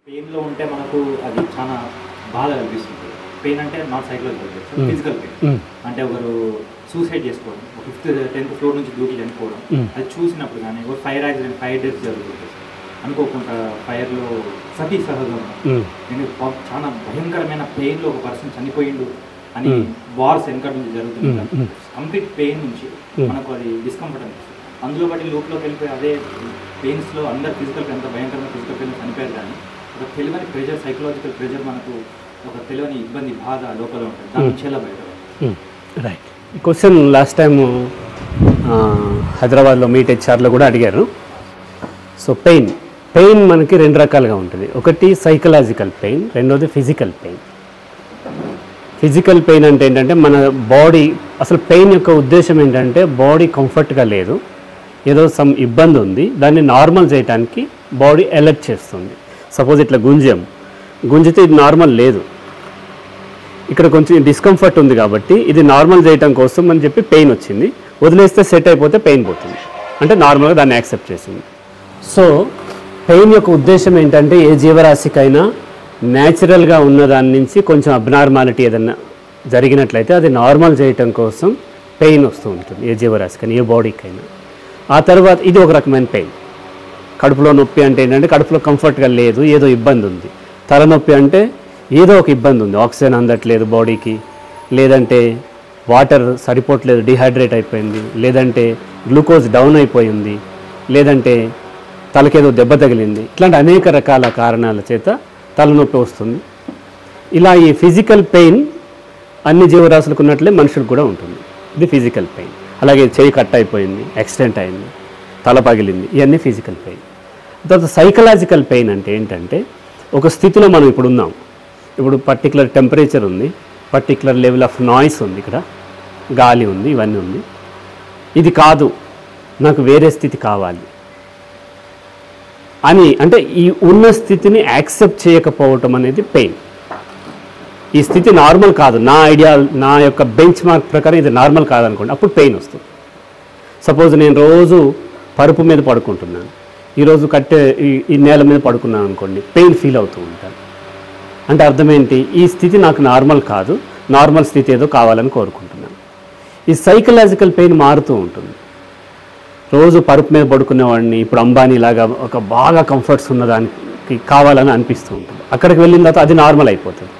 పెయిన్లో ఉంటే మనకు అది చాలా బాధ అనిపిస్తుంది. పెయిన్ అంటే not psychological pain, physical pain. అంటే ఒకరు సూసైడ్ చేసుకోవడం, 5th 10th ఫ్లోర్ నుంచి దూకి చనిపోవడం, అది చూసినప్పుడు కానీ ఒక ఫైర్ యాక్సిడెంట్ 5 days జరుగుతుంది అనుకోకుండా ఫైర్లో సతీ సహజం నేను చాలా భయంకరమైన పెయిన్లో ఒక పర్సన్ చనిపోయిండు అని వార్స్ వెనక నుంచి జరుగుతుంది. కంప్లీట్ పెయిన్ నుంచి మనకు అది డిస్కంఫర్ట్ అనిపిస్తుంది. అందులో బట్టి లూప్లోకి వెళ్ళిపోయి అదే పెయిన్స్లో అందరు ఫిజికల్ పెయిన్, అంత భయంకరమైన ఫిజికల్ పెయిన్ చనిపోయారు. కానీ ఒక తెలియని ప్రెషర్, సైకలాజికల్ ప్రెషర్, మనకు ఒక తెలియని ఇబ్బంది, బాధ లోపల ఉంటుంది. దాని నుంచి ఎలా బయట? రైట్. ఈ క్వశ్చన్ లాస్ట్ టైం హైదరాబాద్లో మీట్ హెచ్ఆర్లో కూడా అడిగారు. సో పెయిన్ మనకి 2 రకాలుగా ఉంటుంది. ఒకటి సైకలాజికల్ పెయిన్, రెండోది ఫిజికల్ పెయిన్. ఫిజికల్ పెయిన్ అంటే ఏంటంటే మన బాడీ, అసలు పెయిన్ యొక్క ఉద్దేశం ఏంటంటే బాడీ కంఫర్ట్గా లేదు, ఏదో సమ్ ఇబ్బంది ఉంది, దాన్ని నార్మల్ చేయడానికి బాడీ అలర్ట్ చేస్తుంది. సపోజ్ ఇట్లా గుంజితే ఇది నార్మల్ లేదు, ఇక్కడ కొంచెం డిస్కంఫర్ట్ ఉంది కాబట్టి ఇది నార్మల్ చేయడం కోసం అని చెప్పి పెయిన్ వచ్చింది, వదిలేస్తే సెట్ అయిపోతే పెయిన్ పోతుంది, అంటే నార్మల్గా దాన్ని యాక్సెప్ట్ చేసింది. సో పెయిన్ యొక్క ఉద్దేశం ఏంటంటే ఏ జీవరాశికైనా న్యాచురల్గా ఉన్న దాని నుంచి కొంచెం అబ్నార్మాలిటీ ఏదన్నా జరిగినట్లయితే అది నార్మల్ చేయటం కోసం పెయిన్ వస్తూ ఉంటుంది, ఏ జీవరాశికైనా, ఏ బాడీకైనా. ఆ తర్వాత ఇది ఒక రకమైన పెయిన్. కడుపులో నొప్పి అంటే ఏంటంటే కడుపులో కంఫర్ట్గా లేదు, ఏదో ఇబ్బంది ఉంది. తలనొప్పి అంటే ఏదో ఒక ఇబ్బంది ఉంది, ఆక్సిజన్ అందట్లేదు బాడీకి, లేదంటే వాటర్ సరిపోవట్లేదు, డిహైడ్రేట్ అయిపోయింది, లేదంటే గ్లూకోజ్ డౌన్ అయిపోయింది, లేదంటే తలకేదో దెబ్బ తగిలింది. ఇట్లాంటి అనేక రకాల కారణాల చేత తలనొప్పి వస్తుంది. ఇలా ఈ ఫిజికల్ పెయిన్ అన్ని జీవరాశులకు ఉన్నట్లే మనుషులకు కూడా ఉంటుంది. ఇది ఫిజికల్ పెయిన్. అలాగే చెయ్యి కట్ అయిపోయింది, యాక్సిడెంట్ అయింది, తల పగిలింది, ఇవన్నీ ఫిజికల్ పెయిన్. తర్వాత సైకలాజికల్ పెయిన్ అంటే ఏంటంటే ఒక స్థితిలో మనం ఇప్పుడు ఉన్నాం, ఇప్పుడు పర్టికులర్ టెంపరేచర్ ఉంది, పర్టికులర్ లెవెల్ ఆఫ్ నాయిస్ ఉంది, ఇక్కడ గాలి ఉంది, ఇవన్నీ ఉంది. ఇది కాదు, నాకు వేరే స్థితి కావాలి అని, అంటే ఈ ఉన్న స్థితిని యాక్సెప్ట్ చేయకపోవటం అనేది పెయిన్. ఈ స్థితి నార్మల్ కాదు, నా యొక్క బెంచ్ మార్క్ ప్రకారం ఇది నార్మల్ కాదనుకోండి, అప్పుడు పెయిన్ వస్తుంది. సపోజ్ నేను రోజు పరుపు మీద పడుకుంటున్నాను, ఈరోజు ఈ నేల మీద పడుకున్నాను అనుకోండి, పెయిన్ ఫీల్ అవుతూ ఉంటాను. అంటే అర్థం ఏంటి? ఈ స్థితి నాకు నార్మల్ కాదు, నార్మల్ స్థితి ఏదో కావాలని కోరుకుంటున్నాను. ఈ సైకలాజికల్ పెయిన్ మారుతూ ఉంటుంది. రోజు పరుపు మీద పడుకునేవాడిని ఇప్పుడు అంబానీ లాగా ఒక బాగా కంఫర్ట్స్ ఉన్నదానికి కావాలని అనిపిస్తూ ఉంటుంది. అక్కడికి వెళ్ళిన తర్వాత అది నార్మల్ అయిపోతుంది,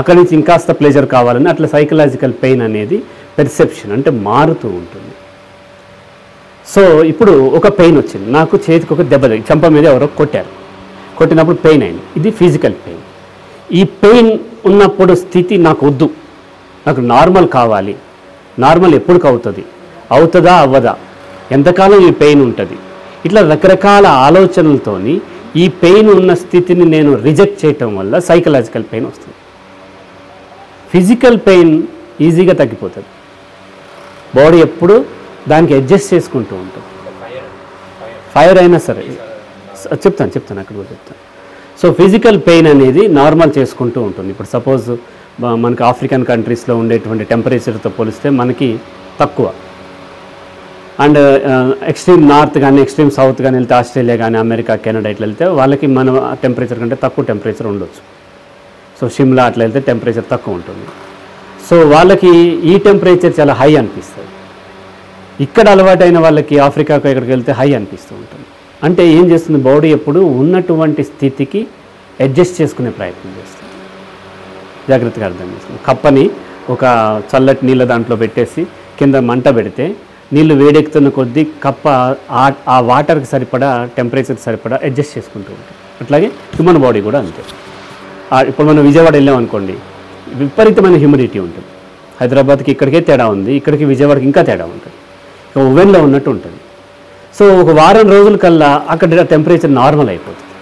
అక్కడి నుంచి ఇంకాస్త ప్లెజర్ కావాలని, అట్లా సైకలాజికల్ పెయిన్ అనేది పెర్సెప్షన్ అంటే మారుతూ ఉంటుంది. సో ఇప్పుడు ఒక పెయిన్ వచ్చింది, నాకు చేతికి ఒక దెబ్బ తగిలి, చెంప మీద ఎవరో కొట్టినప్పుడు పెయిన్ అయింది, ఇది ఫిజికల్ పెయిన్. ఈ పెయిన్ ఉన్నప్పుడు స్థితి నాకు వద్దు, నాకు నార్మల్ కావాలి, నార్మల్ ఎప్పుడు అవుతుందా అవ్వదా, ఎంతకాలం ఈ పెయిన్ ఉంటుంది, ఇట్లా రకరకాల ఆలోచనలతోని ఈ పెయిన్ ఉన్న స్థితిని నేను రిజెక్ట్ చేయటం వల్ల సైకలాజికల్ పెయిన్ వస్తుంది. ఫిజికల్ పెయిన్ ఈజీగా తగ్గిపోతుంది, బాడీ ఎప్పుడు దానికి అడ్జస్ట్ చేసుకుంటూ ఉంటుంది. ఫైర్ అయినా సరే చెప్తాను అక్కడ కూడా చెప్తాను. సో ఫిజికల్ పెయిన్ అనేది నార్మల్ చేసుకుంటూ ఉంటుంది. ఇప్పుడు సపోజ్ మనకి ఆఫ్రికన్ కంట్రీస్లో ఉండేటువంటి టెంపరేచర్తో పోలిస్తే మనకి తక్కువ, అండ్ ఎక్స్ట్రీమ్ నార్త్ కానీ ఎక్స్ట్రీమ్ సౌత్ కానీ వెళ్తే, ఆస్ట్రేలియా కానీ అమెరికా, కెనడా ఇట్లా వెళ్తే వాళ్ళకి మన టెంపరేచర్ కంటే తక్కువ టెంపరేచర్ ఉండొచ్చు. సో షిమ్లా అట్లా వెళ్తే టెంపరేచర్ తక్కువ ఉంటుంది. సో వాళ్ళకి ఈ టెంపరేచర్ చాలా హై అనిపిస్తుంది. ఇక్కడ అలవాటైన వాళ్ళకి ఆఫ్రికాకు ఎక్కడికి వెళ్తే హై అనిపిస్తూ ఉంటుంది. అంటే ఏం చేస్తుంది, బాడీ ఎప్పుడు ఉన్నటువంటి స్థితికి అడ్జస్ట్ చేసుకునే ప్రయత్నం చేస్తుంది. జాగ్రత్తగా అర్థం చేస్తుంది. కప్పని ఒక చల్లటి నీళ్ళ దాంట్లో పెట్టేసి కింద మంట పెడితే నీళ్ళు వేడెక్కుతున్న కొద్దీ కప్ప ఆ వాటర్కి సరిపడా, టెంపరేచర్కి సరిపడా అడ్జస్ట్ చేసుకుంటూ ఉంటుంది. అట్లాగే హ్యూమన్ బాడీ కూడా అంతే. ఇప్పుడు మనం విజయవాడ వెళ్ళాం అనుకోండి, విపరీతమైన హ్యూమిడిటీ ఉంటుంది. హైదరాబాద్కి ఇక్కడికే తేడా ఉంది, ఇక్కడికి విజయవాడకి ఇంకా తేడా ఉంటుంది, ఇక ఓవెన్లో ఉన్నట్టు ఉంటుంది. సో ఒక వారం రోజుల కల్లా అక్కడ టెంపరేచర్ నార్మల్ అయిపోతుంది.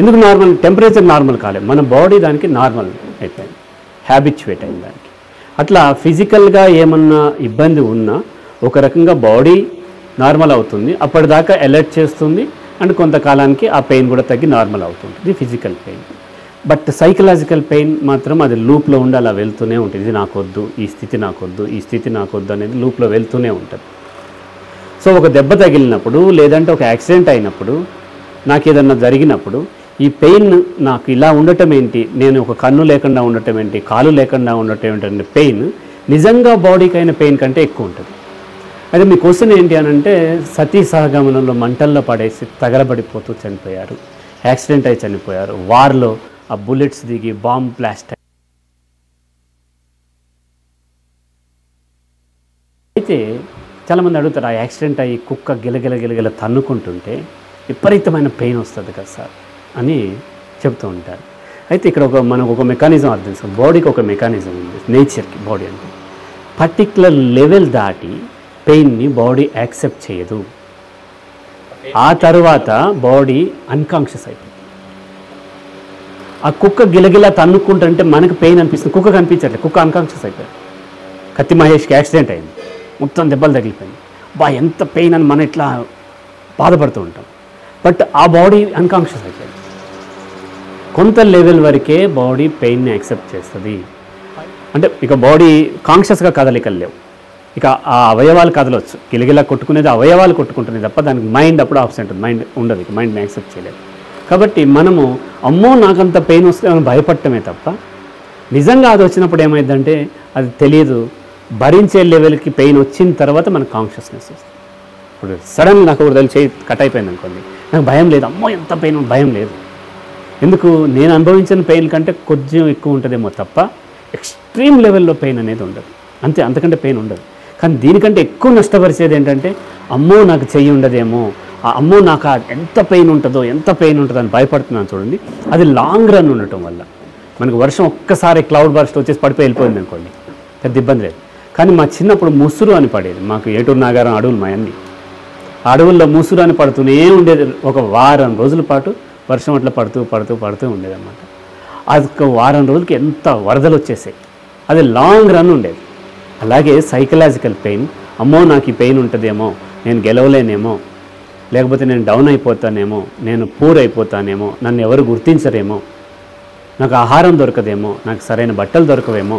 ఎందుకు నార్మల్? టెంపరేచర్ నార్మల్ కాలేదు, మన బాడీ దానికి నార్మల్ అయిపోయింది, హ్యాబిచ్యువేట్ అయింది దానికి. అట్లా ఫిజికల్గా ఏమన్నా ఇబ్బంది ఉన్నా ఒక రకంగా బాడీ నార్మల్ అవుతుంది, అప్పటిదాకా అలర్ట్ చేస్తుంది, అండ్ కొంతకాలానికి ఆ పెయిన్ కూడా తగ్గి నార్మల్ అవుతుంది. ఇది physical pain. But psychological pain మాత్రం అది లూప్లో ఉండి అలా వెళ్తూనే ఉంటుంది. ఇది నాకొద్దు, ఈ స్థితి నాకొద్దు, ఈ స్థితి నాకొద్దు అనేది లూప్లో వెళ్తూనే ఉంటుంది. సో ఒక దెబ్బ తగిలినప్పుడు, లేదంటే ఒక యాక్సిడెంట్ అయినప్పుడు, నాకు ఏదన్నా జరిగినప్పుడు ఈ పెయిన్ నాకు ఇలా ఉండటం ఏంటి, నేను ఒక కన్ను లేకుండా ఉండటం ఏంటి, కాలు లేకుండా ఉండటం ఏంటంటే పెయిన్ నిజంగా బాడీకి అయిన పెయిన్ కంటే ఎక్కువ ఉంటుంది. అయితే మీ క్వశ్చన్ ఏంటి అని అంటే, సతీ సహగమనంలో మంటల్లో పడేసి తగలబడిపోతూ చనిపోయారు, యాక్సిడెంట్ అయి చనిపోయారు, వార్లో ఆ బుల్లెట్స్ దిగి బాంబ్ బ్లాస్ట్ అయితే చాలామంది అడుగుతారు, ఆ యాక్సిడెంట్ అయ్యి కుక్క గిలగిల తన్నుకుంటుంటే విపరీతమైన పెయిన్ వస్తుంది కదా సార్ అని చెప్తూ ఉంటారు. అయితే ఇక్కడ మనకు ఒక మెకానిజం అర్థం చేసుకోండి. బాడీకి ఒక మెకానిజం ఉంది, నేచర్కి. బాడీ అంటే పర్టిక్యులర్ లెవెల్ దాటి పెయిన్ని బాడీ యాక్సెప్ట్ చేయదు. ఆ తర్వాత బాడీ అన్కాన్షియస్ అయిపోతుంది. ఆ కుక్క గిలగిలా తన్నుకుంటుంటే మనకు పెయిన్ అనిపిస్తుంది, కుక్కకు అనిపించట్లేదు, కుక్క అన్కాన్షియస్ అయిపోయింది. కత్తి మహేష్కి యాక్సిడెంట్ అయింది, మొత్తం దెబ్బలు తగిలిపోయింది, ఎంత పెయిన్ అని మనం ఇట్లా బాధపడుతూ ఉంటాం. బట్ ఆ బాడీ అన్కాన్షియస్ అయిపోయింది. కొంత లెవెల్ వరకే బాడీ పెయిన్ని యాక్సెప్ట్ చేస్తుంది. అంటే ఇక బాడీ కాన్షియస్గా కదలికలు లేవు, ఇక ఆ అవయవాలు కదలవచ్చు, గిలగిలా కొట్టుకునేది అవయవాలు కొట్టుకుంటుంది తప్ప దానికి మైండ్ అప్పుడు ఆబ్సెంట్ ఉంటుంది, మైండ్ ఉండదు, ఇక మైండ్ని యాక్సెప్ట్ చేయలేదు. కాబట్టి మనము అమ్మో నాకంత పెయిన్ వస్తే మనం భయపడటమే తప్ప నిజంగా అది వచ్చినప్పుడు ఏమైందంటే అది తెలియదు. భరించే లెవెల్కి పెయిన్ వచ్చిన తర్వాత మనకు కాన్షియస్నెస్ వస్తుంది. ఇప్పుడు సడన్ నాకు ఒకటి తెలిసి కట్ అయిపోయింది అనుకోండి, నాకు భయం లేదు, అమ్మో ఎంత పెయిన్, భయం లేదు. ఎందుకు? నేను అనుభవించిన పెయిన్ కంటే కొంచెం ఎక్కువ ఉంటుందేమో తప్ప ఎక్స్ట్రీమ్ లెవెల్లో పెయిన్ అనేది ఉండదు, అంతే, అంతకంటే పెయిన్ ఉండదు. కానీ దీనికంటే ఎక్కువ నష్టపరిచేది ఏంటంటే అమ్మో నాకు చెయ్యి ఉండదేమో, అమ్మో నాకు ఎంత పెయిన్ ఉంటుందో అని భయపడుతున్నాను చూడండి. అది లాంగ్ రన్ ఉండటం వల్ల మనకు వర్షం ఒక్కసారి క్లౌడ్ బర్స్ట్ వచ్చేసి పడిపోయి వెళ్ళిపోయింది అనుకోండి, పెద్ద ఇబ్బంది లేదు. కానీ మా చిన్నప్పుడు ముసురు అని పడేది, మాకు ఏటూరు నాగారం అడవులు మా అన్ని, ఆ అడవుల్లో ముసురు అని పడుతూనే ఉండేది. ఒక వారం రోజుల పాటు వర్షం అట్లా పడుతూ ఉండేదన్నమాట. అది ఒక వారం రోజులకి ఎంత వరదలు వచ్చేసాయి, అది లాంగ్ రన్ ఉండేది. అలాగే సైకలాజికల్ పెయిన్, అమ్మో నాకు ఈ పెయిన్ ఉంటుందేమో, నేను గెలవలేనేమో, లేకపోతే నేను డౌన్ అయిపోతానేమో, నేను పూర్ అయిపోతానేమో, నన్ను ఎవరు గుర్తించరేమో, నాకు ఆహారం దొరకదేమో, నాకు సరైన బట్టలు దొరకవేమో,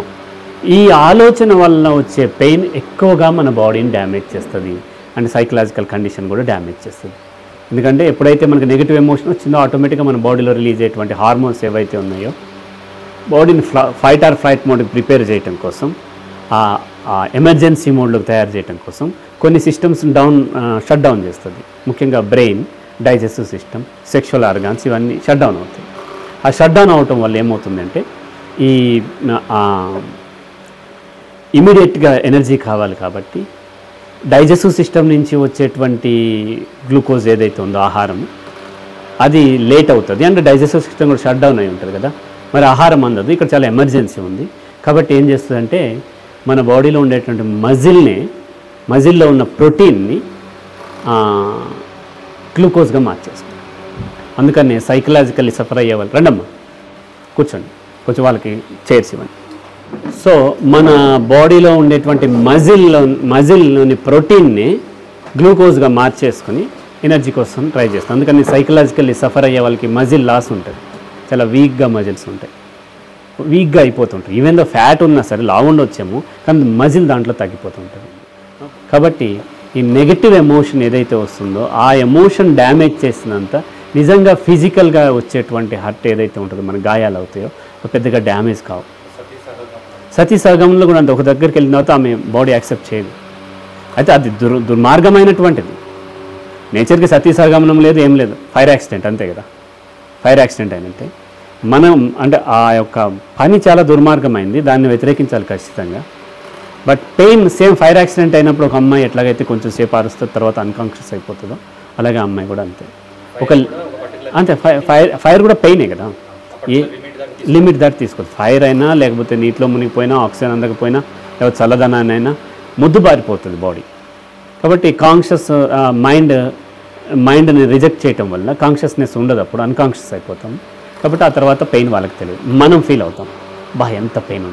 ఈ ఆలోచన వల్ల వచ్చే పెయిన్ ఎక్కువగా మన బాడీని డ్యామేజ్ చేస్తుంది. అండ్ సైకలాజికల్ కండిషన్ కూడా డ్యామేజ్ చేస్తుంది. ఎందుకంటే ఎప్పుడైతే మనకు నెగిటివ్ ఎమోషన్ వచ్చిందో ఆటోమేటిక్గా మన బాడీలో రిలీజ్ అయ్యేటువంటి హార్మోన్స్ ఏవైతే ఉన్నాయో బాడీని ఫైట్ ఆర్ ఫ్లైట్ మోడ్కి ప్రిపేర్ చేయడం కోసం, ఎమర్జెన్సీ మోడ్లోకి తయారు చేయడం కోసం కొన్ని సిస్టమ్స్ని షట్ డౌన్ చేస్తుంది. ముఖ్యంగా brain, digestive system, sexual organs ఇవన్నీ షట్ డౌన్ అవుతాయి. ఆ షట్ డౌన్ అవటం వల్ల ఏమవుతుందంటే ఈ ఇమీడియట్గా ఎనర్జీ కావాలి కాబట్టి డైజెస్టివ్ సిస్టమ్ నుంచి వచ్చేటువంటి గ్లూకోజ్ ఏదైతే ఉందో ఆహారం, అది లేట్ అవుతుంది. అంటే డైజెస్టివ్ సిస్టమ్ కూడా షట్ డౌన్ అయి ఉంటుంది కదా, మరి ఆహారం అందదు. ఇక్కడ చాలా ఎమర్జెన్సీ ఉంది కాబట్టి ఏం చేస్తుందంటే మన బాడీలో ఉండేటువంటి మజిల్లో ఉన్న ప్రోటీన్ని గ్లూకోజ్గా మార్చేస్తుంది. అందుకని సైకలాజికల్లీ సఫర్ అయ్యే వాళ్ళు, రండమ్మా కూర్చోండి, కొంచెం వాళ్ళకి చైర్స్ ఇవ్వండి. సో మన బాడీలో ఉండేటువంటి మజిల్లోని ప్రోటీన్ని గ్లూకోజ్గా మార్చేసుకుని ఎనర్జీ కోసం ట్రై చేస్తాం. అందుకని సైకలాజికల్లీ సఫర్ అయ్యే వాళ్ళకి మజిల్ లాస్ ఉంటుంది, చాలా వీక్గా మజిల్స్ ఉంటాయి, వీక్గా అయిపోతుంటాయి. ఈవెన్ దో ఫ్యాట్ ఉన్నా సరే లావు ఉండొచ్చేమో, కానీ మజిల్ దాంట్లో తగ్గిపోతుంటుంది. కాబట్టి ఈ నెగటివ్ ఎమోషన్ ఏదైతే వస్తుందో ఆ ఎమోషన్ డ్యామేజ్ చేసినంత నిజంగా ఫిజికల్గా వచ్చేటువంటి హర్ట్ ఏదైతే ఉంటుందో, మన గాయాలు అవుతాయో పెద్దగా డ్యామేజ్ కావు. సతీ సహగమనంలో కూడా అంతే, ఒక దగ్గరికి వెళ్ళిన తర్వాత ఆమె బాడీ యాక్సెప్ట్ చేయదు. అయితే అది దుర్మార్గమైనటువంటిది. నేచర్కి సతీ సహగమనం లేదు, ఏం లేదు, ఫైర్ యాక్సిడెంట్ అంతే కదా. ఫైర్ యాక్సిడెంట్ అయినంటే మనం అంటే ఆ యొక్క పని చాలా దుర్మార్గమైంది, దాన్ని వ్యతిరేకించాలి ఖచ్చితంగా. But pain same fire accident అయినప్పుడు ఒక అమ్మాయి ఎట్లాగైతే కొంచెం సేపు అరుస్తుంది తర్వాత అన్కాన్షియస్ అయిపోతుందో, అలాగే ఆ అమ్మాయి కూడా అంతే. అంతే ఫైర్ కూడా పెయినే కదా, ఏ లిమిట్ దాటి తీసుకోవచ్చు. ఫైర్ అయినా, లేకపోతే నీటిలో మునిగిపోయినా, ఆక్సిజన్ అందకపోయినా, లేకపోతే చల్లదనాన్నైనా ముద్దుబారిపోతుంది బాడీ. కాబట్టి కాన్షియస్ మైండ్ని రిజెక్ట్ చేయటం వల్ల కాన్షియస్నెస్ ఉండదు, అప్పుడు అన్కాన్షియస్ అయిపోతాం. కాబట్టి ఆ తర్వాత పెయిన్ వాళ్ళకి తెలియదు, మనం ఫీల్ అవుతాం, ఎంత పెయిన్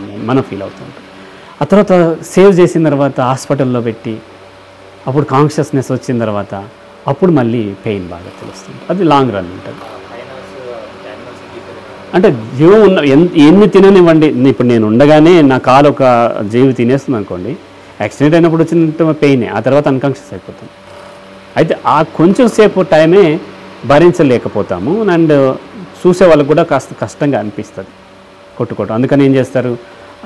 ఉంది మనం ఫీల్ అవుతాం. ఆ తర్వాత సేవ్ చేసిన తర్వాత హాస్పిటల్లో పెట్టి అప్పుడు కాన్షియస్నెస్ వచ్చిన తర్వాత అప్పుడు మళ్ళీ పెయిన్ బాగా తెలుస్తుంది. అది లాంగ్ రన్ ఉంటుంది. అంటే జీవం ఉన్న ఎన్ని తిననివ్వండి, ఇప్పుడు నేను ఉండగానే నా కాలు ఒక జీవి తినేస్తుంది అనుకోండి, యాక్సిడెంట్ అయినప్పుడు వచ్చిన పెయినే, ఆ తర్వాత అన్కాన్షియస్ అయిపోతుంది. అయితే ఆ కొంచెం సేపు టైమే భరించలేకపోతాము. అండ్ చూసే వాళ్ళకు కూడా కాస్త కష్టంగా అనిపిస్తుంది కొట్టుకోవటం. అందుకని ఏం చేస్తారు,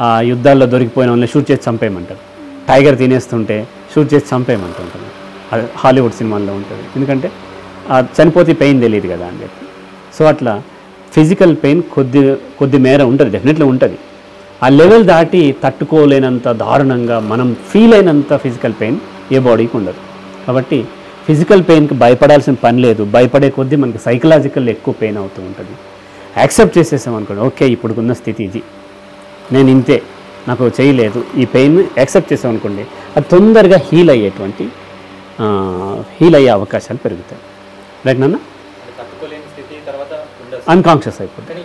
ఆ యుద్ధాల్లో దొరికిపోయిన వాళ్ళని షూట్ చేసి చంపేయమంటారు. టైగర్ తినేస్తుంటే షూట్ చేసి చంపేయమంటుంటారు. అది హాలీవుడ్ సినిమాల్లో ఉంటుంది. ఎందుకంటే చనిపోతే పెయిన్ తెలియదు కదా అని చెప్పి. సో అట్లా ఫిజికల్ పెయిన్ కొద్ది మేర ఉంటుంది, డెఫినెట్లీ ఉంటుంది. ఆ లెవెల్ దాటి తట్టుకోలేనంత దారుణంగా మనం ఫీల్ అయినంత ఫిజికల్ పెయిన్ ఏ బాడీకి ఉండదు. కాబట్టి ఫిజికల్ పెయిన్కి భయపడాల్సిన పని లేదు. భయపడే కొద్దీ మనకి సైకలాజికల్ ఎక్కువ పెయిన్ అవుతూ ఉంటుంది. యాక్సెప్ట్ చేసేసాం అనుకోండి, ఓకే ఇప్పుడు ఉన్న స్థితి ఇది, నేను ఇంతే, నాకు చేయలేదు, ఈ పెయిన్ యాక్సెప్ట్ చేసాం అనుకోండి, అది తొందరగా హీల్ అయ్యే అవకాశాలు పెరుగుతాయి. రైట్ నాన్న? అన్కాన్షియస్ అయిపోతుంది.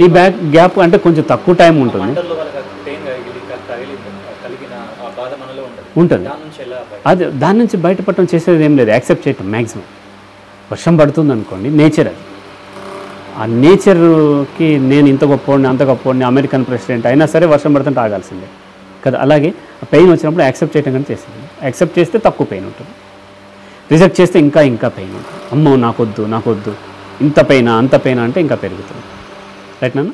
ఈ గ్యాప్ అంటే కొంచెం తక్కువ టైం ఉంటుంది. అది దాని నుంచి బయటపడటం చేసేది ఏం లేదు, యాక్సెప్ట్ చేయటం. మ్యాక్సిమం వర్షం పడుతుంది అనుకోండి, నేచర్ అది. ఆ నేచర్కి నేను ఇంత గొప్పవాడిని అంత గొప్పవాడిని, అమెరికన్ ప్రెసిడెంట్ అయినా సరే వర్షం పడుతుంటే ఆగాల్సిందే కదా. అలాగే పెయిన్ వచ్చినప్పుడు యాక్సెప్ట్ చేయటం కానీ చేసింది. యాక్సెప్ట్ చేస్తే తక్కువ పెయిన్ ఉంటుంది, రిజెక్ట్ చేస్తే ఇంకా పెయిన్ ఉంటుంది. అమ్మో నాకొద్దు ఇంత పెయినా అంత పెయినా అంటే ఇంకా పెరుగుతుంది. రైట్ నాన్న?